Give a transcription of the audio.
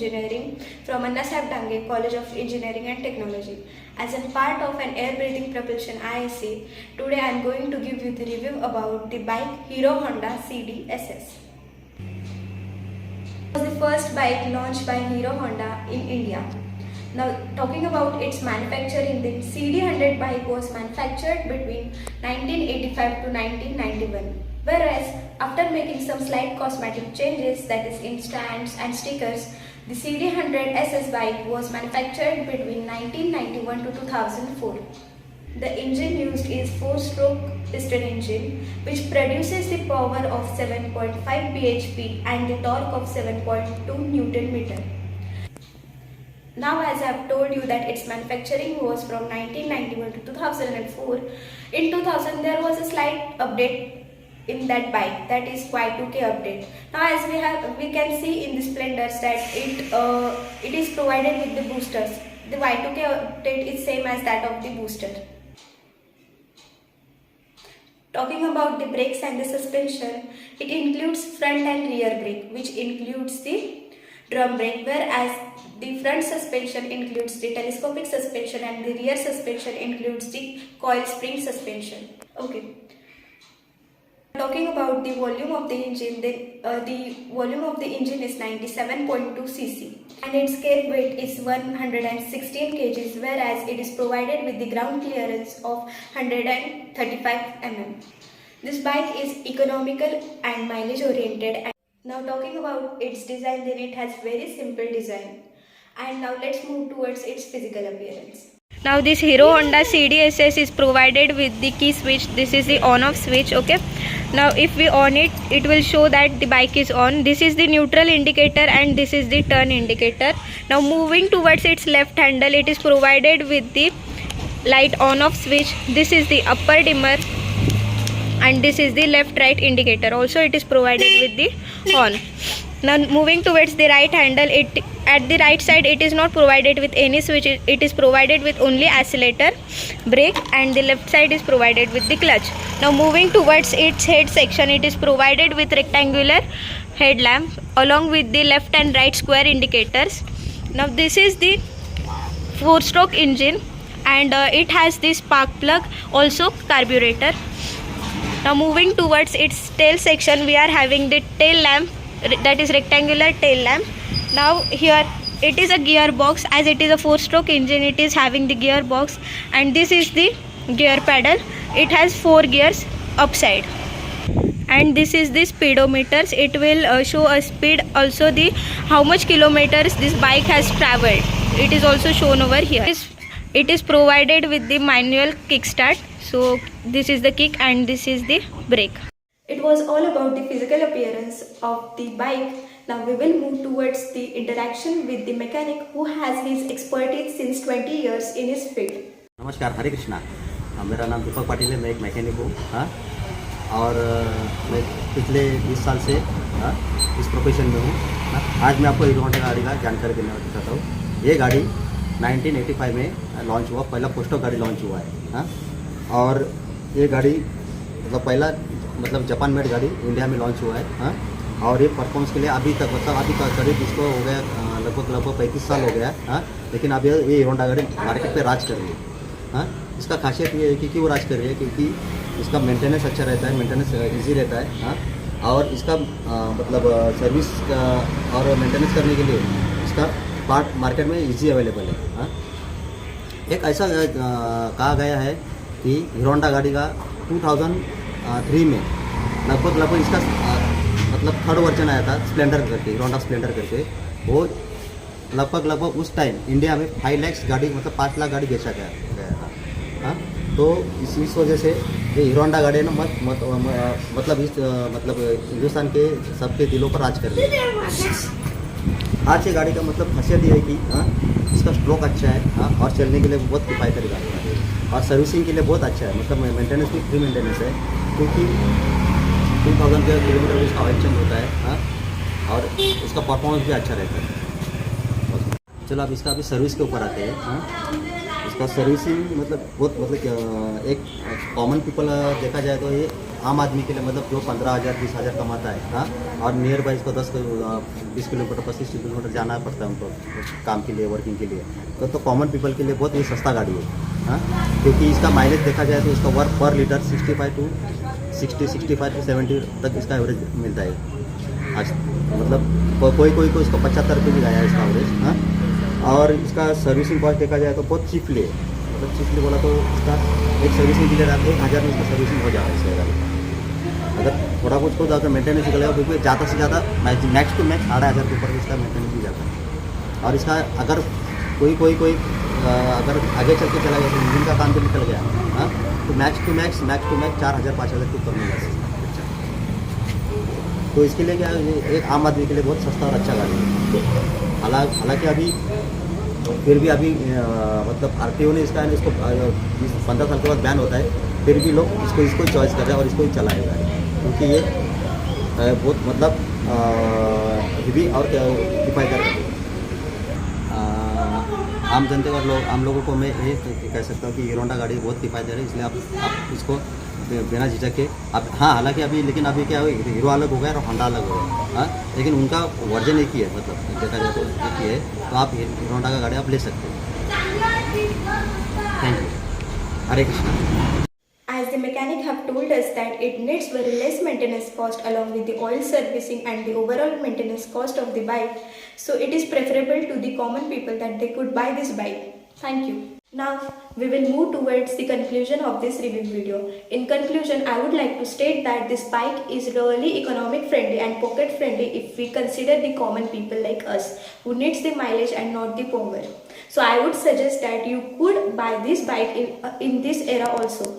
Engineering from Anna Sahib Dange College of Engineering and Technology. As a part of an air-breathing propulsion ISA, today I am going to give you the review about the bike Hero Honda CD SS. It was the first bike launched by Hero Honda in India. Now, talking about its manufacturing, the CD100 bike was manufactured between 1985 to 1991. Whereas, after making some slight cosmetic changes, that is in stands and stickers, the CD100 SS bike was manufactured between 1991 to 2004. The engine used is 4-stroke piston engine, which produces the power of 7.5 bhp and the torque of 7.2 Newton meter. Now, as I have told you that its manufacturing was from 1991 to 2004, in 2000 there was a slight update in that bike, that is Y2K update. Now, as we can see in the Splendors that it is provided with the boosters. The Y2K update is same as that of the booster. Talking about the brakes and the suspension, it includes front and rear brake, which includes the drum brake, whereas the front suspension includes the telescopic suspension and the rear suspension includes the coil spring suspension. Okay. Talking about the volume of the engine, the volume of the engine is 97.2 cc and its carb weight is 116 kg, whereas it is provided with the ground clearance of 135 mm. This bike is economical and mileage oriented. Now, talking about its design, then it has very simple design. And now let's move towards its physical appearance. Now this Hero Honda CDSS is provided with the key switch. This is the on off switch. Okay, now if we on it, it will show that the bike is on. This is the neutral indicator and this is the turn indicator. Now moving towards its left handle, it is provided with the light on off switch. This is the upper dimmer and this is the left right indicator. Also it is provided with the on. Now moving towards the right handle, at the right side it is not provided with any switch. It is provided with only accelerator, brake, and the left side is provided with the clutch. Now moving towards its head section, it is provided with rectangular headlamp along with the left and right square indicators. Now this is the 4-stroke engine and it has this spark plug, also carburetor. Now moving towards its tail section, we are having the tail lamp, that is rectangular tail lamp. Now here it is a gearbox, as it is a 4-stroke engine, it is having the gearbox, and this is the gear pedal. It has 4 gears upside, and this is the speedometers. It will show a speed, also the how much kilometers this bike has traveled. It is also shown over here. It is provided with the manual kickstart. So this is the kick and this is the brake. It was all about the physical appearance of the bike. Now we will move towards the interaction with the mechanic who has his expertise since 20 years in his field. नमस्कार, हरे कृष्णा। मेरा नाम दीपक पाटिल है, मैं एक mechanic हूँ। और मैं पिछले 20 साल से इस प्रोफेशन में हूँ। आज मैं आपको हीरो होंडा गाड़ी का जानकारी देना चाहता हूँ। ये गाड़ी 1985 में लॉन्च हुआ, पहला पोस्टो गाड़ी लॉन्च हुआ है। और ये गाड़ी पहला जापान मेड गाड़ी इंडिया में लॉन्च हुआ है। और ये परफॉर्मेंस के लिए अभी तक अभी तक करीब इसको हो गया लगभग 35 साल हो गया। लेकिन अब ये होंडा गाड़ी मार्केट पे राज कर रही है। इसका खासियत ये है कि क्यों राज कर रही है, क्योंकि इसका मेंटेनेंस अच्छा रहता है, मेंटेनेंस इजी रहता है। और इसका सर्विस और मेंटेनेंस करने के लिए इसका पार्ट मार्केट में इजी अवेलेबल है। एक ऐसा कहा गया है कि हीरो होंडा गाड़ी का 2003 में लगभग इसका थर्ड वर्जन आया था, स्प्लेंडर करके, हीरो होंडा स्प्लेंडर करके। वो लगभग उस टाइम इंडिया में 5 लाख गाड़ी 5 लाख गाड़ी बेचा गया था। तो इस वजह से ये हीरो होंडा गाड़ी ना हिंदुस्तान के सबके दिलों पर राज कर रही है। आज ये गाड़ी का खासियत ये है कि इसका स्ट्रोक अच्छा है और चलने के लिए बहुत किफ़ायती गाड़ी है और सर्विसिंग के लिए बहुत अच्छा है। मेंटेनेंस भी फ्री मेंटेनेंस है, क्योंकि 2000 किलोमीटर इसका ऑयल चेंज होता है। और इसका परफॉर्मेंस भी अच्छा रहता है। चलो अब इसका अभी सर्विस के ऊपर आते हैं। इसका सर्विसिंग मतलब बहुत एक कॉमन पीपल देखा जाए तो ये आम आदमी के लिए मतलब जो 15,000 20,000 कमाता है, हाँ, और नियर बाई इसको 20 किलोमीटर 25 किलोमीटर जाना पड़ता है उनको काम के लिए, वर्किंग के लिए, तो कॉमन पीपल के लिए बहुत ही सस्ता गाड़ी है, हाँ, क्योंकि इसका माइलेज देखा जाए तो इसका वर्क पर लीटर 65 to 70 तक इसका एवरेज मिलता है आज, मतलब कोई को इसको 75 रुपये भी गया है इसका एवरेज, हाँ। और इसका सर्विसिंग कॉस्ट देखा जाए तो बहुत चीपली है, मतलब चीपली बोला तो इसका एक सर्विसिंग के लिए 1,000 में इसका सर्विसिंग हो जाएगा इसका गाड़ी। अगर थोड़ा कुछ को ज़्यादा मेंटेनेंस निकलेगा क्योंकि ज़्यादा से ज़्यादा मैक्स टू मैक्स 8,500 के ऊपर इसका मेंटेनेंस भी जाता है। और इसका अगर कोई अगर आगे चल के चला गया तो इंजन का काम भी निकल गया, हाँ, तो मैक्स टू मैक्स 4,000 5,000 के ऊपर मिल जाता है। तो इसके लिए क्या एक आम आदमी के लिए बहुत सस्ता और अच्छा गाड़ी है। हालांकि अभी फिर भी अभी मतलब RTO ने इसको 15 साल के बाद बैन होता है, फिर भी लोग इसको चॉइस कर रहे हैं और इसको ही चलाएगा, क्योंकि ये बहुत मतलब हेवी और किफ़ायती है। आम जनता और आम लोगों को मैं ये कह सकता हूँ कि हीरो होंडा गाड़ी बहुत किफ़ायती है, इसलिए आप इसको बिना झिझक के आप, हाँ, हालांकि अभी क्या हो, हीरो अलग हो गया और होंडा अलग हो गया, हाँ, लेकिन उनका वर्जन एक ही है, मतलब देखा जाए तो एक ही है, तो आप हीरो होंडा का गाड़ी आप ले सकते हो। Thank you. Hare Krishna. As the mechanic have told us that it needs very less maintenance cost along with the oil servicing and the overall maintenance cost of the bike, so it is preferable to the common people that they could buy this bike. Thank you. Now we will move towards the conclusion of this review video. In conclusion, I would like to state that this bike is really economic friendly and pocket friendly if we consider the common people like us who needs the mileage and not the power. So I would suggest that you could buy this bike in this era also.